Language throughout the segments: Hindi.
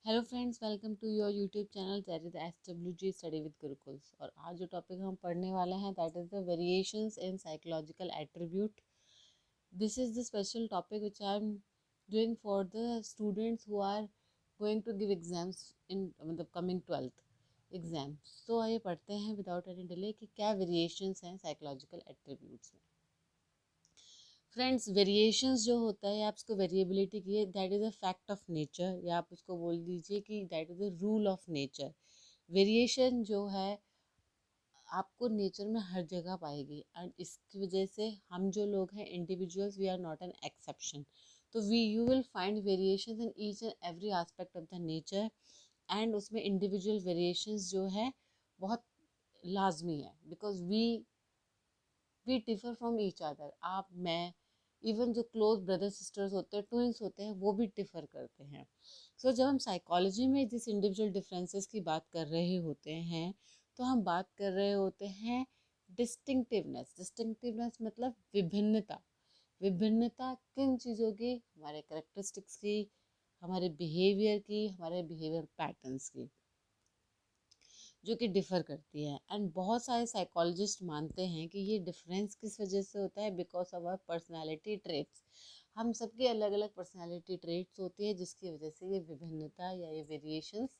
Hello friends, welcome to your YouTube channel that is SWG study with Gurukuls. और आज जो टॉपिक हम पढ़ने वाले हैं that is the variations in psychological attribute. This is the special topic which I am doing for the students who are going to give exams in मतलब कमिंग 12th एग्जाम। तो आइए पढ़ते हैं विदाउट एनी डिले कि क्या वेरिएशंस हैं साइकोलॉजिकल एट्रीब्यूट्स में। फ्रेंड्स, वेरिएशंस जो होता है आप उसको वेरिएबिलिटी की that is a fact of nature, या आप उसको बोल दीजिए कि that is a rule of nature. Variation जो है आपको नेचर में हर जगह पाएगी, एंड इसकी वजह से हम जो लोग हैं individuals, we are not an exception. तो we you will find variations in each and every aspect of the nature, and उसमें इंडिविजुअल वेरिएशंस जो है बहुत लाजमी है, because we differ from each other. आप, मैं, इवन जो क्लोज ब्रदर सिस्टर्स होते हैं, ट्विंस होते हैं, वो भी डिफर करते हैं। जब हम साइकोलॉजी में जिस इंडिविजुअल डिफरेंसेस की बात कर रहे होते हैं, तो हम बात कर रहे होते हैं डिस्टिंक्टिवनेस। डिस्टिंक्टिवनेस मतलब विभिन्नता। विभिन्नता किन चीज़ों की? हमारे करेक्टरिस्टिक्स की, हमारे बिहेवियर की, हमारे बिहेवियर पैटर्न्स की, जो कि डिफ़र करती है। एंड बहुत सारे साइकोलॉजिस्ट मानते हैं कि ये डिफरेंस किस वजह से होता है, because of our personality traits. हम सबकी अलग अलग पर्सनैलिटी ट्रेट्स होती है, जिसकी वजह से ये विभिन्नता या ये वेरिएशंस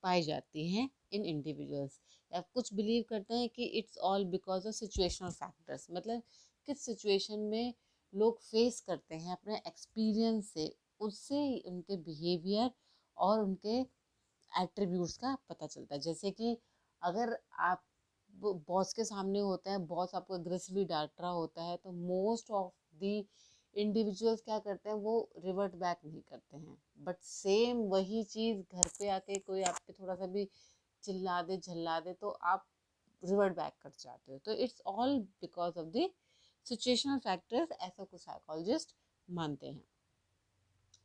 पाई जाती हैं इन इंडिविजुअल्स। या कुछ बिलीव करते हैं कि it's all because of situational factors, मतलब किस सिचुएशन में लोग फेस करते हैं अपने एक्सपीरियंस से, उससे उनके बिहेवियर और उनके एट्रीब्यूट्स का पता चलता है। जैसे कि अगर आप बॉस के सामने होते हैं, बॉस आपको अग्रेसिवली डांट रहा होता है, तो मोस्ट ऑफ द इंडिविजुअल्स क्या करते हैं, वो रिवर्ट बैक नहीं करते हैं। बट सेम वही चीज़ घर पे आके कोई आप पे थोड़ा सा भी चिल्ला दे, झल्ला दे, तो आप रिवर्ट बैक कर जाते हो। तो it's all because of the situational factors, ऐसा कुछ साइकोलॉजिस्ट मानते हैं।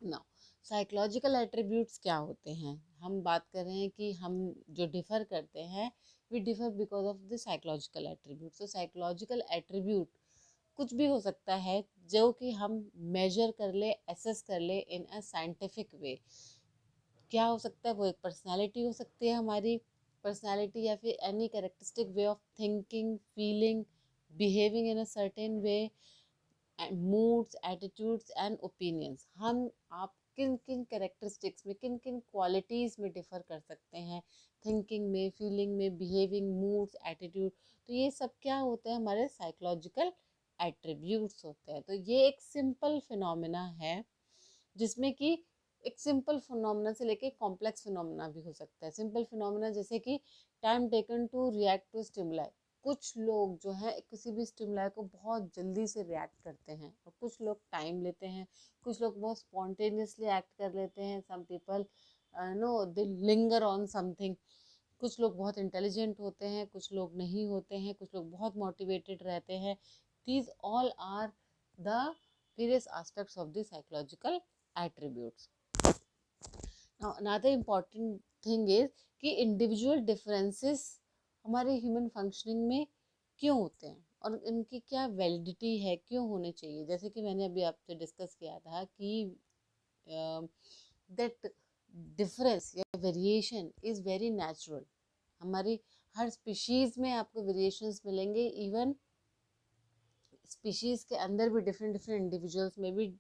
नाउ, साइकोलॉजिकल एट्रीब्यूट्स क्या होते हैं? हम बात कर रहे हैं कि हम जो डिफ़र करते हैं, we differ because of the psychological attribute. तो साइकोलॉजिकल एट्रीब्यूट कुछ भी हो सकता है जो कि हम मेजर कर ले, एसेस कर ले इन अ साइंटिफिक वे। क्या हो सकता है? वो एक पर्सनालिटी हो सकती है, हमारी पर्सनालिटी, या फिर any characteristic way of thinking, feeling, behaving in a certain way, moods, attitudes and opinions. हम आप किन किन कैरेक्टरिस्टिक्स में, किन किन क्वालिटीज़ में डिफ़र कर सकते हैं, थिंकिंग में, फीलिंग में, बिहेविंग, मूड्स, एटीट्यूड। तो ये सब क्या होते हैं? हमारे साइकोलॉजिकल एट्रीब्यूट्स होते हैं। तो ये एक सिंपल फिनोमेना है, जिसमें कि एक सिंपल फिनोमेना से लेके कॉम्प्लेक्स फिनोमेना भी हो सकता है। सिंपल फिनोमेना जैसे कि time taken to react to stimuli. कुछ लोग जो है किसी भी स्टिमुलाई को बहुत जल्दी से रिएक्ट करते हैं, और कुछ लोग टाइम लेते हैं। कुछ लोग बहुत स्पॉन्टेनियसली एक्ट कर लेते हैं। Some people no they linger on something. कुछ लोग बहुत इंटेलिजेंट होते हैं, कुछ लोग नहीं होते हैं, कुछ लोग बहुत मोटिवेटेड रहते हैं। These all are the various aspects of the psychological attributes. Now another important thing is कि इंडिविजुअल डिफरेंसेस हमारे ह्यूमन फंक्शनिंग में क्यों होते हैं, और इनकी क्या वैलिडिटी है, क्यों होने चाहिए। जैसे कि मैंने अभी आपसे डिस्कस किया था कि दैट डिफरेंस या वेरिएशन इज़ वेरी नेचुरल। हमारी हर स्पीशीज़ में आपको वेरिएशंस मिलेंगे। इवन स्पीशीज़ के अंदर भी डिफरेंट डिफरेंट इंडिविजुअल्स में भी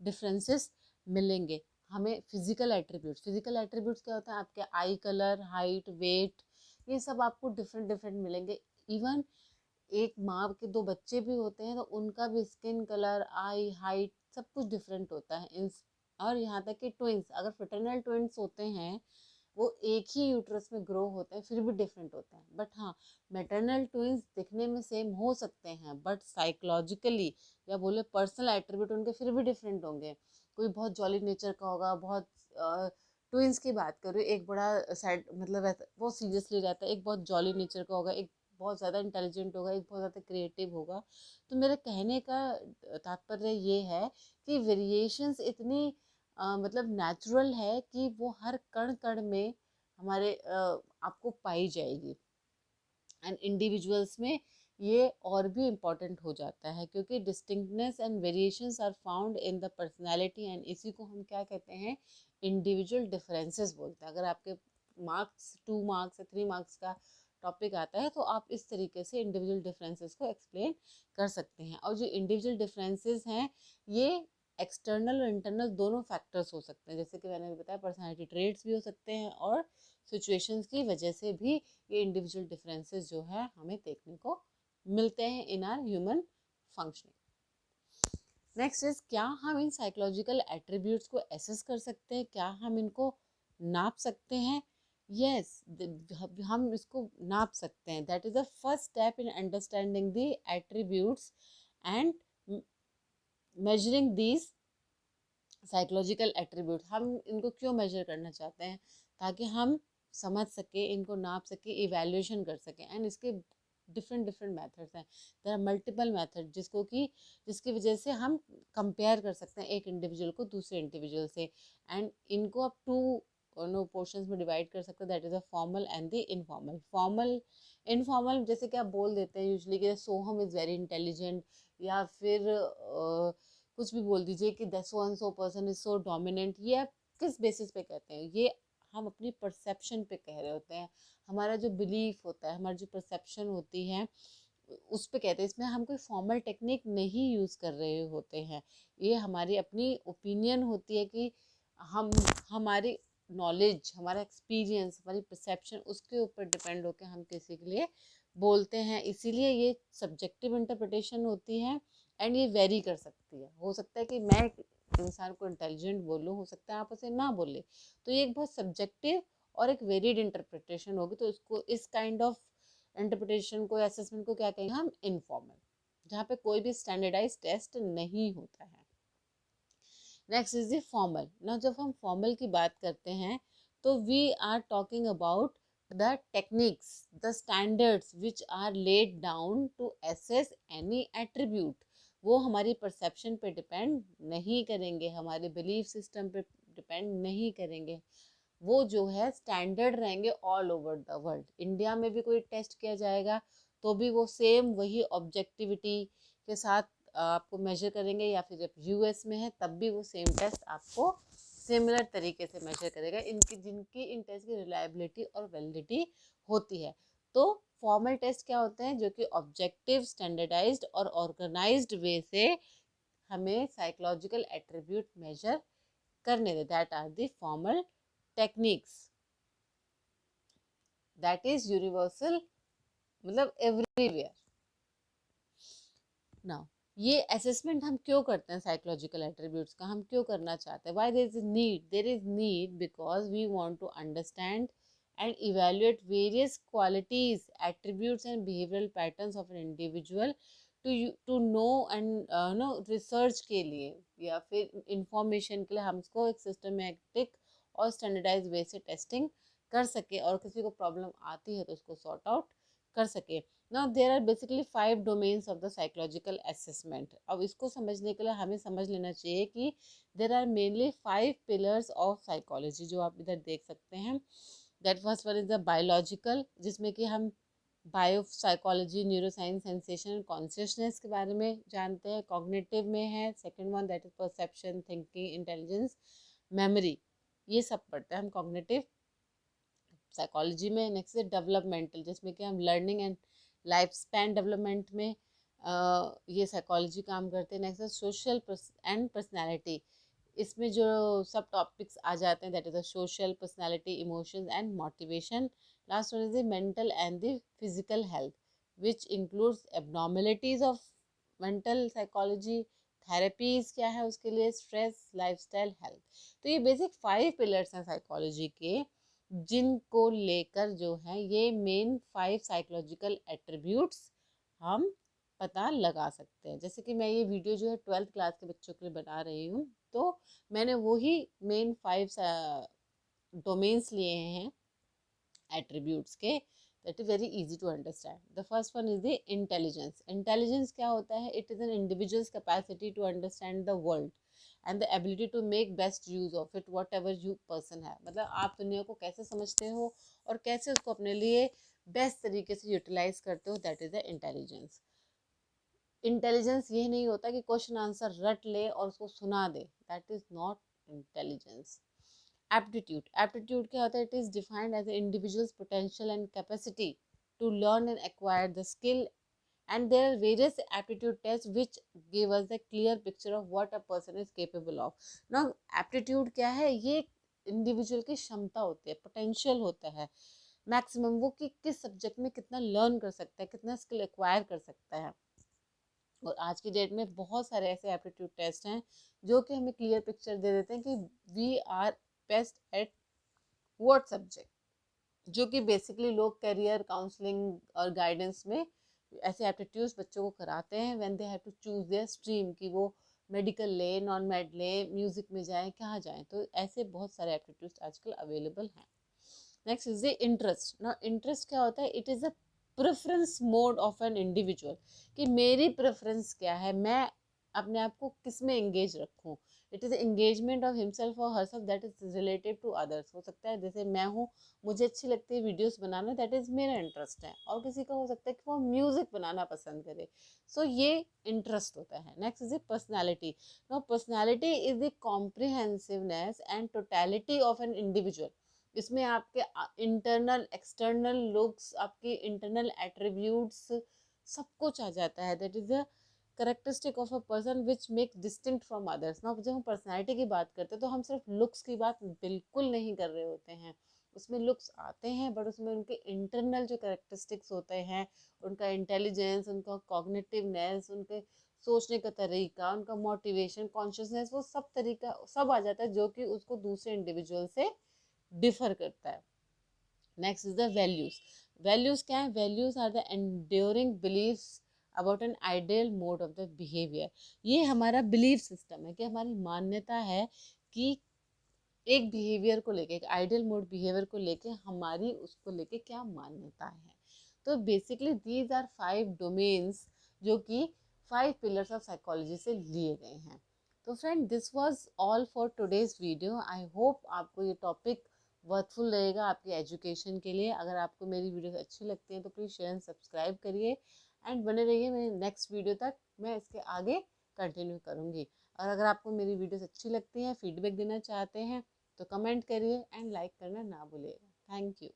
डिफरेंसेस मिलेंगे। हमें फिजिकल एट्रीब्यूट्स क्या होता है? आपके आई कलर, हाइट, वेट, ये सब आपको डिफरेंट डिफरेंट मिलेंगे। इवन एक माँ के दो बच्चे भी होते हैं, तो उनका भी स्किन कलर, आई, हाइट, सब कुछ डिफरेंट होता है। इन और यहाँ तक कि ट्विंस, अगर फ्रेटर्नल ट्विंस होते हैं, वो एक ही यूट्रस में ग्रो होते हैं, फिर भी डिफरेंट होते हैं। बट हाँ, मैटरनल ट्विंस दिखने में सेम हो सकते हैं, बट साइकोलॉजिकली या बोले पर्सनल एट्रीब्यूट उनके फिर भी डिफरेंट होंगे। कोई बहुत जॉली नेचर का होगा, बहुत ट्विंस की बात करूँ, एक बड़ा सैड मतलब बहुत सीरियसली रहता है, एक बहुत जॉली नेचर का होगा, एक बहुत ज़्यादा इंटेलिजेंट होगा, एक बहुत ज़्यादा क्रिएटिव होगा। तो मेरे कहने का तात्पर्य ये है कि वेरिएशंस इतनी मतलब नेचुरल है कि वो हर कण कण में हमारे आपको पाई जाएगी। एंड इंडिविजुअल्स में ये और भी इम्पॉर्टेंट हो जाता है, क्योंकि distinctness and variations are found in the personality, and इसी को हम क्या कहते हैं, इंडिविजुअल डिफरेंसेस बोलते हैं। अगर आपके मार्क्स 2 मार्क्स या 3 मार्क्स का टॉपिक आता है तो आप इस तरीके से इंडिविजुअल डिफरेंसेस को एक्सप्लेन कर सकते हैं। और जो इंडिविजुअल डिफरेंसेस हैं ये एक्सटर्नल और इंटरनल दोनों फैक्टर्स हो सकते हैं, जैसे कि मैंने बताया पर्सनालिटी ट्रेट्स भी हो सकते हैं और सिचुएशंस की वजह से भी ये इंडिविजुअल डिफरेंसेस जो है हमें देखने को मिलते हैं इन are human functioning. Next is, क्या हम इन साइकोलॉजिकल एट्रीब्यूट्स को एसेस कर सकते हैं, क्या हम इनको नाप सकते हैं? यस, हम इसको नाप सकते हैं। That is the first step in understanding the attributes and measuring these psychological attribute. हम इनको क्यों मेजर करना चाहते हैं? ताकि हम समझ सके, इनको नाप सके, इवैल्यूएशन कर सकें। एंड इसके डिफरेंट डिफरेंट मेथड्स हैं, देयर आर मल्टीपल मेथड, जिसकी वजह से हम कंपेयर कर सकते हैं एक इंडिविजुअल को दूसरे इंडिविजुअल से। एंड इनको आप टू पोर्शंस में डिवाइड कर सकते हैं, that is a formal and the informal. Formal, informal जैसे कि आप बोल देते हैं यूजली कि सोहम इज़ वेरी इंटेलिजेंट, या फिर कुछ भी बोल दीजिए कि that so and so person is so dominant. ये आप किस बेसिस पे कहते हैं? ये हम अपनी परसेप्शन पे कह रहे होते हैं, हमारा जो बिलीफ होता है, हमारी जो परसेप्शन होती है उस पे कहते हैं। इसमें हम कोई फॉर्मल टेक्निक नहीं यूज़ कर रहे होते हैं, ये हमारी अपनी ओपिनियन होती है कि हम हमारी नॉलेज, हमारा एक्सपीरियंस, हमारी परसेप्शन, उसके ऊपर डिपेंड होकर हम किसी के लिए बोलते हैं। इसीलिए ये सब्जेक्टिव इंटरप्रिटेशन होती है एंड ये वेरी कर सकती है। हो सकता है कि मैं इंसान को इंटेलिजेंट बोलूँ, हो सकता है आप उसे ना बोले, तो ये एक बहुत सब्जेक्टिव और एक वेरिड इंटरप्रिटेशन होगी। तो इसको, इस काइंड ऑफ इंटरप्रिटेशन को, असेसमेंट को क्या कहेंगे हम? इनफॉर्मल, जहाँ पे कोई भी स्टैंडर्डाइज टेस्ट नहीं होता है। Next is the formal. ना जब हम फॉर्मल की बात करते हैं तो we are talking about the techniques, the standards which are laid down to assess any attribute. वो हमारी परसेप्शन पे डिपेंड नहीं करेंगे, हमारे बिलीफ सिस्टम पे डिपेंड नहीं करेंगे। वो जो है स्टैंडर्ड रहेंगे all over the world. India में भी कोई टेस्ट किया जाएगा तो भी वो सेम वही ऑब्जेक्टिविटी के साथ आपको मेजर करेंगे, या फिर जब यूएस में है तब भी वो सेम टेस्ट आपको सिमिलर तरीके से मेजर करेगा, जिनकी इन टेस्ट की रिलायबिलिटी और वैलिडिटी होती है। तो फॉर्मल टेस्ट क्या होते हैं? जो कि ऑब्जेक्टिव, स्टैंडर्डाइज्ड और ऑर्गेनाइज्ड वे से हमें साइकोलॉजिकल एट्रीब्यूट मेजर करने दे। That are the formal techniques, that is universal, मतलब एवरीवेयर। नाउ, ये असेसमेंट हम क्यों करते हैं? साइकोलॉजिकल एट्रीब्यूट्स का हम क्यों करना चाहते हैं? Why there is need because we want to understand and evaluate various qualities, attributes and behavioural patterns of an individual, to know and no research के लिए या फिर इंफॉर्मेशन के लिए हम इसको एक सिस्टमेटिक और स्टैंडर्डाइज वे से टेस्टिंग कर सके, और किसी को प्रॉब्लम आती है तो उसको सॉर्ट आउट कर सके। Now there are basically 5 domains of the psychological assessment. अब इसको समझने के लिए हमें समझ लेना चाहिए कि there are mainly 5 pillars of psychology, जो आप इधर देख सकते हैं। That first one is the biological, जिसमें कि हम bio psychology, neuroscience, sensation, consciousness के बारे में जानते हैं। कॉग्निटिव में है second one, that is perception, thinking, intelligence, memory, ये सब पढ़ते हैं हम कॉग्निटिव साइकोलॉजी में। नेक्स्ट है डेवलपमेंटल, जिसमें कि हम learning and life span development में ये साइकोलॉजी काम करते हैं। नेक्स्ट है सोशल एंड पर्सनैलिटी, इसमें जो सब टॉपिक्स आ जाते हैं, that is the social, personality, emotions and motivation. Last one is the mental and the physical health, which includes abnormalities of mental psychology, therapies क्या है उसके लिए, स्ट्रेस, लाइफस्टाइल, हेल्थ। तो ये बेसिक 5 पिलर्स हैं साइकोलॉजी के, जिनको लेकर जो है ये मेन 5 साइकोलॉजिकल एट्रीब्यूट्स हम पता लगा सकते हैं। जैसे कि मैं ये वीडियो जो है 12th क्लास के बच्चों के लिए बना रही हूँ, तो मैंने वही मेन 5 डोमेन्स लिए हैं एट्रीब्यूट्स के, that is very easy to understand. The first one is the intelligence. Intelligence क्या होता है? It is an individual's capacity to understand the world and the ability to make best use of it, whatever you person है। मतलब आप दुनिया को कैसे समझते हो और कैसे उसको अपने लिए बेस्ट तरीके से यूटिलाइज करते हो, that is the intelligence. Intelligence ये नहीं होता कि क्वेश्चन आंसर रट ले और उसको सुना दे, that is not intelligence. Aptitude, aptitude क्या होता है? It is defined as individuals potential and capacity to learn and acquire the skill, and there are various aptitude tests which give us a clear picture of what a person is capable of. Now aptitude क्या है? ये इंडिविजुअल की क्षमता होती है, पोटेंशियल होता है मैक्सिमम, वो कि किस सब्जेक्ट में कितना लर्न कर सकता है, कितना स्किल एक्वायर कर सकता है। और आज की डेट में बहुत सारे ऐसे एप्टीट्यूड टेस्ट हैं जो कि हमें क्लियर पिक्चर दे देते हैं कि we are best at what subject, जो कि बेसिकली लोग करियर काउंसलिंग और गाइडेंस में ऐसे एप्टीट्यूड्स बच्चों को कराते हैं when they have to choose their stream, कि वो मेडिकल ले, नॉन मेड ले, म्यूजिक में जाएं, कहाँ जाएं। तो ऐसे बहुत सारे एप्टीट्यूड्स आजकल अवेलेबल हैं। Next is the interest. ना इंटरेस्ट क्या होता है? It is a preference mode of an individual, कि मेरी प्रेफरेंस क्या है, मैं अपने आप को किस में एंगेज रखूँ। It is engagement of himself और herself that is related to others. हो सकता है जैसे मैं हूँ, मुझे अच्छी लगती है वीडियोस बनाना, दैट इज़ मेरा इंटरेस्ट है, और किसी का हो सकता है कि वो म्यूजिक बनाना पसंद करे। सो ये इंटरेस्ट होता है। Next is the personality. Now personality is the comprehensiveness and totality of an individual. इसमें आपके इंटरनल एक्सटर्नल लुक्स, आपके इंटरनल एट्रीब्यूट्स, सब कुछ आ जाता है। That is a characteristic of a person which make distinct from others. ना जब हम पर्सनैलिटी की बात करते हैं तो हम सिर्फ लुक्स की बात बिल्कुल नहीं कर रहे होते हैं। उसमें लुक्स आते हैं बट उसमें उनके इंटरनल जो करेक्टरिस्टिक्स होते हैं, उनका इंटेलिजेंस, उनका कॉग्निटिवनेस, उनके सोचने का तरीका, उनका मोटिवेशन, कॉन्शियसनेस, वो सब तरीका सब आ जाता है जो कि उसको दूसरे इंडिविजुअल से डिफर करता है। Next is the values. Values क्या है? Values are the enduring believes about an ideal mode of the behaviour. ये हमारा बिलीफ सिस्टम है, कि हमारी मान्यता है कि एक बिहेवियर को लेके, एक आइडियल मोड बिहेवियर को लेके हमारी उसको लेके क्या मान्यता है। तो बेसिकली दीज आर 5 डोमेन्स जो कि 5 पिलर्स ऑफ साइकोलॉजी से लिए गए हैं। तो friend, this was all for today's video. I hope आपको ये टॉपिक वर्थफुल रहेगा आपके एजुकेशन के लिए। अगर आपको मेरी वीडियोस अच्छी लगती हैं तो प्लीज़ शेयर एंड सब्सक्राइब करिए, एंड बने रहिए मेरे नेक्स्ट वीडियो तक। मैं इसके आगे कंटिन्यू करूँगी। और अगर आपको मेरी वीडियोस अच्छी लगती हैं, फीडबैक देना चाहते हैं, तो कमेंट करिए एंड लाइक करना ना भूलिएगा। Thank you.